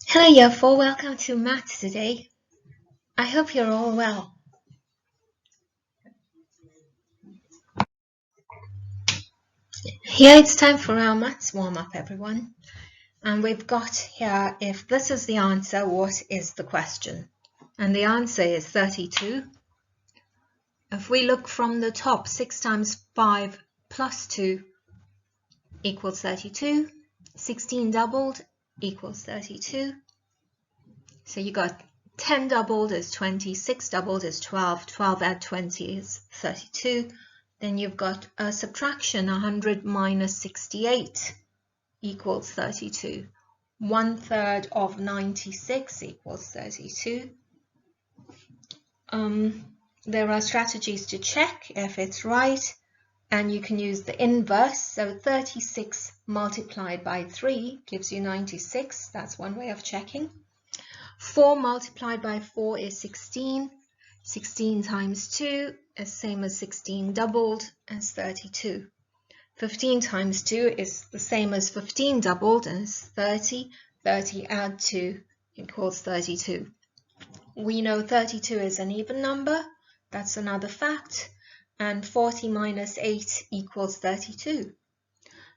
Hello Year 4, welcome to Maths today. I hope you're all well. Here it's time for our Maths warm-up, everyone. And we've got here, if this is the answer, what is the question? And the answer is 32. If we look from the top, 6 times 5 plus 2 equals 32. 16 doubled equals 32. So you got 10 doubled is 20, 6 doubled is 12, 12 add 20 is 32. Then you've got a subtraction, 100 minus 68 equals 32. 1/3 of 96 equals 32. There are strategies to check if it's right, and you can use the inverse. So 36 multiplied by 3 gives you 96. That's one way of checking. 4 multiplied by 4 is 16. 16 times 2 is same as 16 doubled as 32. 15 times 2 is the same as 15 doubled as 30. 30 add 2 equals 32. We know 32 is an even number. That's another fact. And 40 minus 8 equals 32.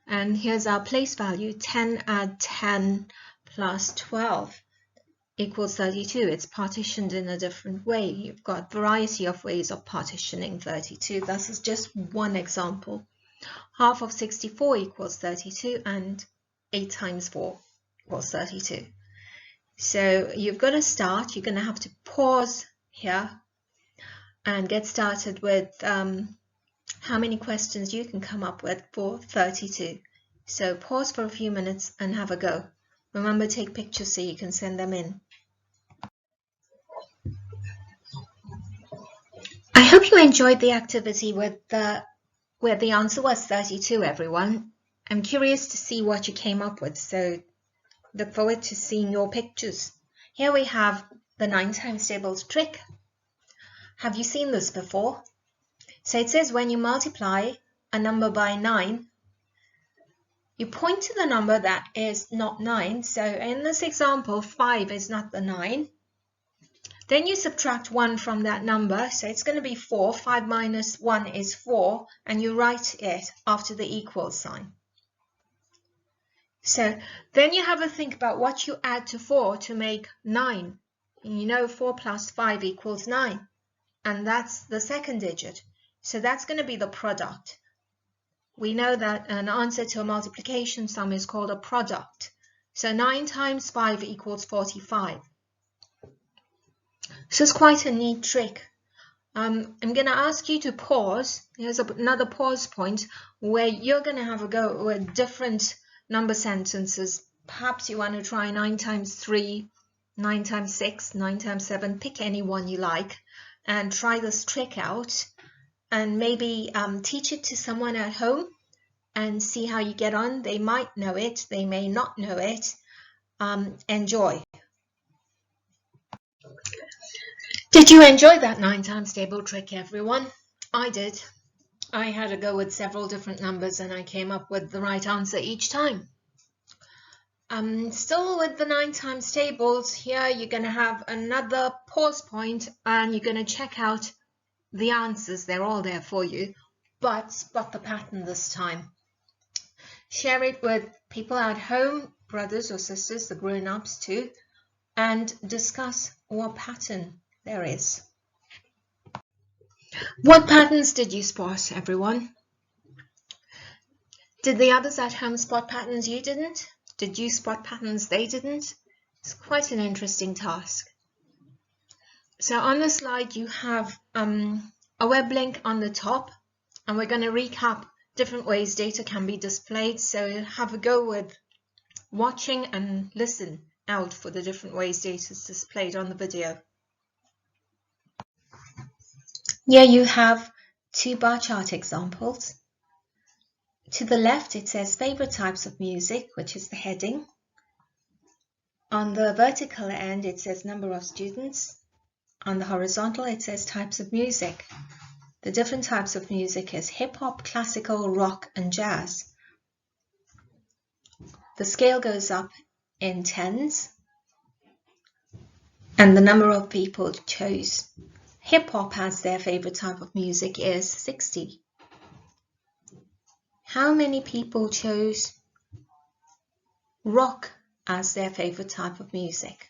And here's our place value. 10 add 10 plus 12 equals 32. It's partitioned in a different way. You've got a variety of ways of partitioning 32. This is just one example. Half of 64 equals 32, and 8 times 4 equals 32. So you've got to start. You're going to have to pause here and get started with how many questions you can come up with for 32. So pause for a few minutes and have a go. Remember, take pictures so you can send them in. I hope you enjoyed the activity with where the answer was 32, everyone. I'm curious to see what you came up with, so look forward to seeing your pictures. Here we have the 9 times tables trick. Have you seen this before? So it says when you multiply a number by 9, you point to the number that is not 9. So in this example, 5 is not the 9. Then you subtract 1 from that number, so it's going to be 4. 5 minus 1 is 4, and you write it after the equal sign. So then you have a think about what you add to 4 to make 9. And you know 4 plus 5 equals 9, and that's the second digit. So that's going to be the product. We know that an answer to a multiplication sum is called a product. So 9 times 5 equals 45. This is quite a neat trick. I'm going to ask you to pause. Here's another pause point where you're going to have a go with different number sentences. Perhaps you want to try 9 times 3, 9 times 6, 9 times 7. Pick any one you like and try this trick out. And maybe teach it to someone at home and see how you get on. They might know it. They may not know it. Enjoy. Did you enjoy that 9 times table trick, everyone? I did. I had a go with several different numbers and I came up with the right answer each time. Still with the 9 times tables, here you're going to have another pause point and you're going to check out the answers. They're all there for you, but spot the pattern this time. Share it with people at home, brothers or sisters, the grown-ups too, and discuss what pattern there is. What patterns did you spot, everyone? Did the others at home spot patterns you didn't? Did you spot patterns they didn't? It's quite an interesting task. So on the slide you have a web link on the top, and we're going to recap different ways data can be displayed. So have a go with watching and listen out for the different ways data is displayed on the video. Here you have 2 bar chart examples. To the left it says favorite types of music, which is the heading. On the vertical end it says number of students. On the horizontal it says types of music. The different types of music is hip-hop, classical, rock and jazz. The scale goes up in tens, and the number of people chose hip-hop as their favorite type of music is 60. How many people chose rock as their favorite type of music?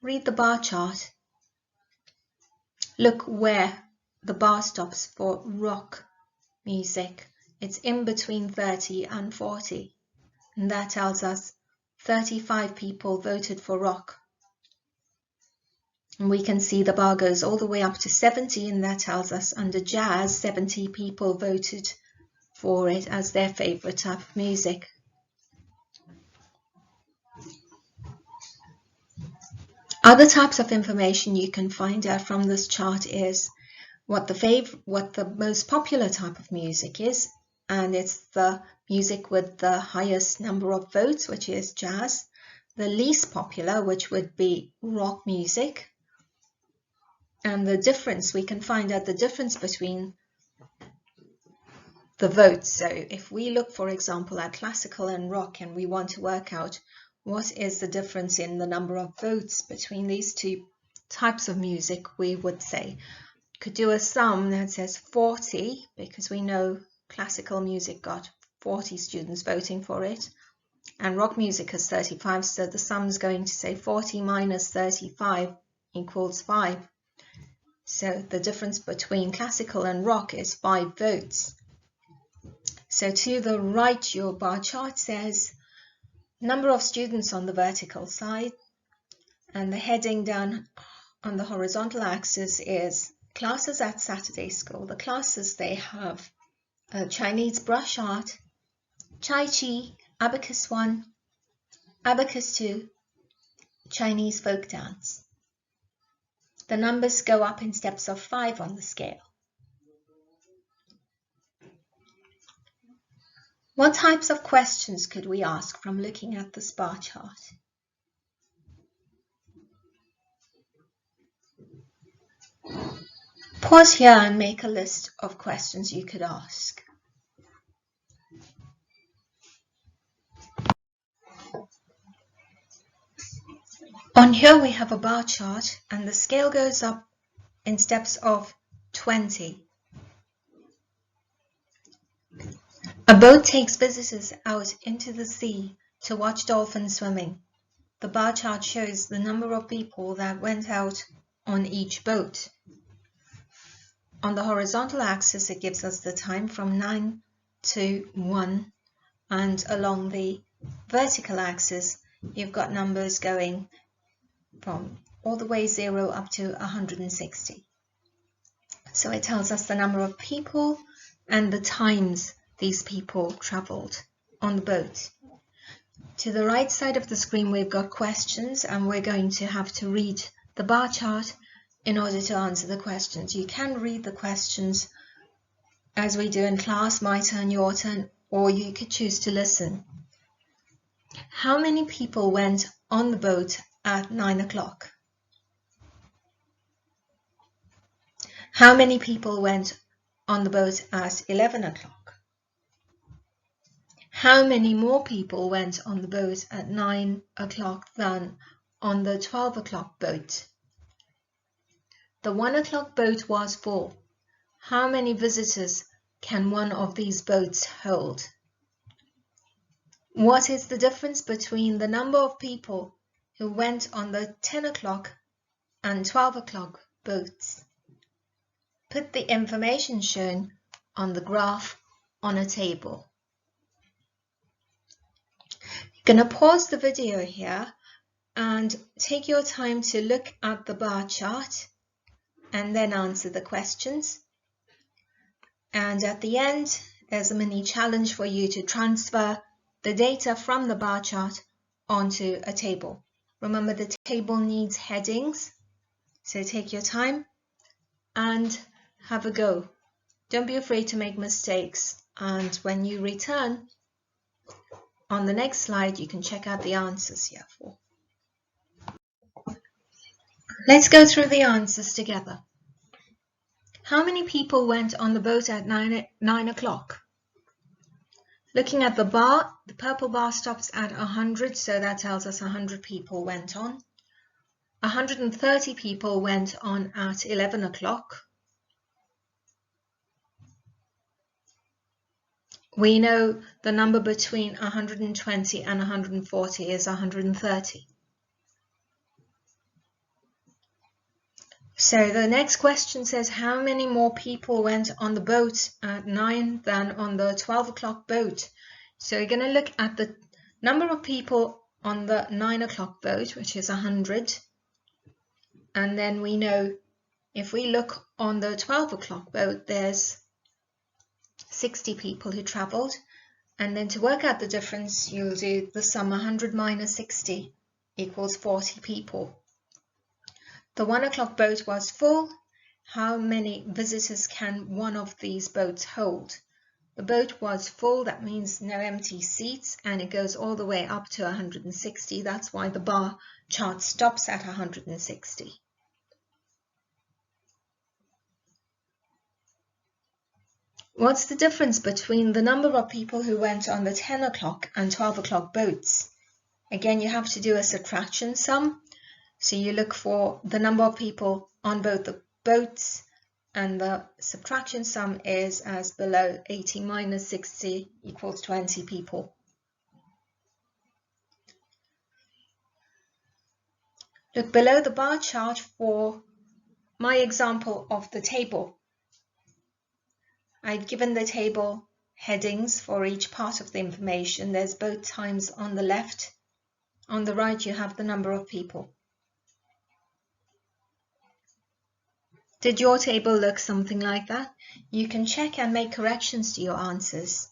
Read the bar chart. Look where the bar stops for rock music. It's in between 30 and 40. And that tells us 35 people voted for rock. And we can see the bar goes all the way up to 70, and that tells us under jazz, 70 people voted for it as their favorite type of music. Other types of information you can find out from this chart is what the most popular type of music is, and it's the music with the highest number of votes, which is jazz. The least popular, which would be rock music. And the difference, we can find out the difference between the votes. So if we look, for example, at classical and rock, and we want to work out what is the difference in the number of votes between these two types of music, we would say, could do a sum that says 40, because we know classical music got 40 students voting for it, and rock music has 35, so the sum is going to say 40 minus 35 equals 5. So the difference between classical and rock is 5 votes. So to the right, your bar chart says number of students on the vertical side, and the heading down on the horizontal axis is classes at Saturday School. The classes, they have Chinese brush art, Tai Chi, Abacus 1, Abacus 2, Chinese folk dance. The numbers go up in steps of 5 on the scale. What types of questions could we ask from looking at this bar chart? Pause here and make a list of questions you could ask. On here we have a bar chart, and the scale goes up in steps of 20. A boat takes visitors out into the sea to watch dolphins swimming. The bar chart shows the number of people that went out on each boat. On the horizontal axis, it gives us the time from 9 to 1, and along the vertical axis, you've got numbers going from all the way 0 up to 160. So it tells us the number of people and the times these people traveled on the boat. To the right side of the screen, we've got questions, and we're going to have to read the bar chart in order to answer the questions. You can read the questions as we do in class, my turn, your turn, or you could choose to listen. How many people went on the boat at 9 o'clock? How many people went on the boat at 11 o'clock? How many more people went on the boat at 9 o'clock than on the 12 o'clock boat? The 1 o'clock boat was full. How many visitors can one of these boats hold? What is the difference between the number of people who went on the 10 o'clock and 12 o'clock boats? Put the information shown on the graph on a table. You're going to pause the video here and take your time to look at the bar chart and then answer the questions. And at the end, there's a mini challenge for you to transfer the data from the bar chart onto a table. Remember, the table needs headings, so take your time and have a go. Don't be afraid to make mistakes, and when you return on the next slide, you can check out the answers here for. Let's go through the answers together. How many people went on the boat at 9 o'clock? Looking at the bar, the purple bar stops at 100, so that tells us 100 people went on. 130 people went on at 11 o'clock. We know the number between 120 and 140 is 130. So the next question says, how many more people went on the boat at 9 than on the 12 o'clock boat? So we're going to look at the number of people on the 9 o'clock boat, which is 100. And then we know if we look on the 12 o'clock boat, there's 60 people who travelled. And then to work out the difference, you'll do the sum 100 minus 60 equals 40 people. The 1 o'clock boat was full. How many visitors can one of these boats hold? The boat was full, that means no empty seats, and it goes all the way up to 160. That's why the bar chart stops at 160. What's the difference between the number of people who went on the 10 o'clock and 12 o'clock boats? Again, you have to do a subtraction sum. So you look for the number of people on both the boats, and the subtraction sum is as below. 80 minus 60 equals 20 people. Look below the bar chart for my example of the table. I've given the table headings for each part of the information. There's both times on the left. On the right, you have the number of people. Did your table look something like that? You can check and make corrections to your answers.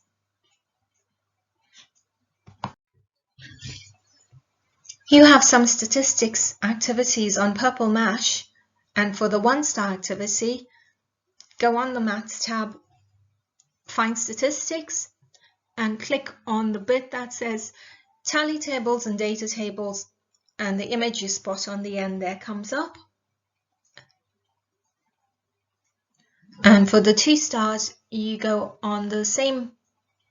You have some statistics activities on Purple Mash, and for the 1-star activity, go on the Maths tab, find Statistics, and click on the bit that says Tally Tables and Data Tables, and the image you spot on the end there comes up. And for the 2 stars, you go on the same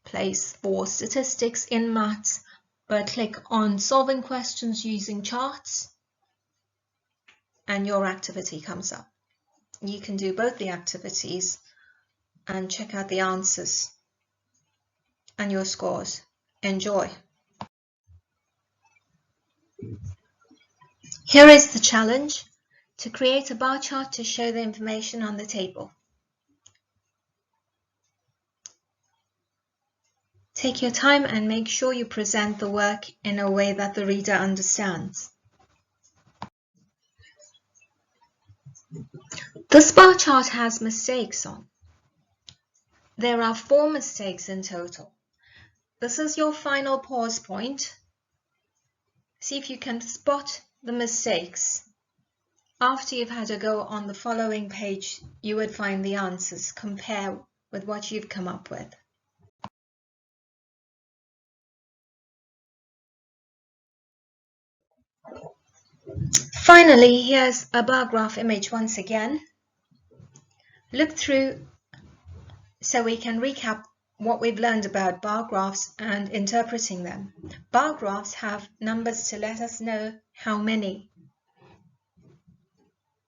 place for Statistics in Maths, but click on Solving Questions Using Charts, and your activity comes up. You can do both the activities and check out the answers and your scores. Enjoy! Here is the challenge: to create a bar chart to show the information on the table. Take your time and make sure you present the work in a way that the reader understands. This bar chart has mistakes on. There are 4 mistakes in total. This is your final pause point. See if you can spot the mistakes. After you've had a go on the following page, you would find the answers. Compare with what you've come up with. Finally, here's a bar graph image once again. Look through so we can recap what we've learned about bar graphs and interpreting them. Bar graphs have numbers to let us know how many.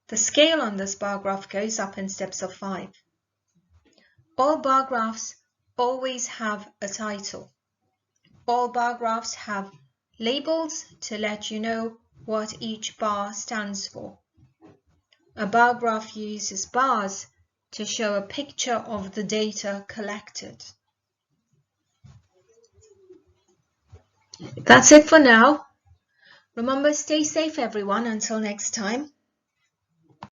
The scale on this bar graph goes up in steps of 5. All bar graphs always have a title. All bar graphs have labels to let you know what each bar stands for. A bar graph uses bars to show a picture of the data collected. That's it for now. Remember, stay safe everyone until next time.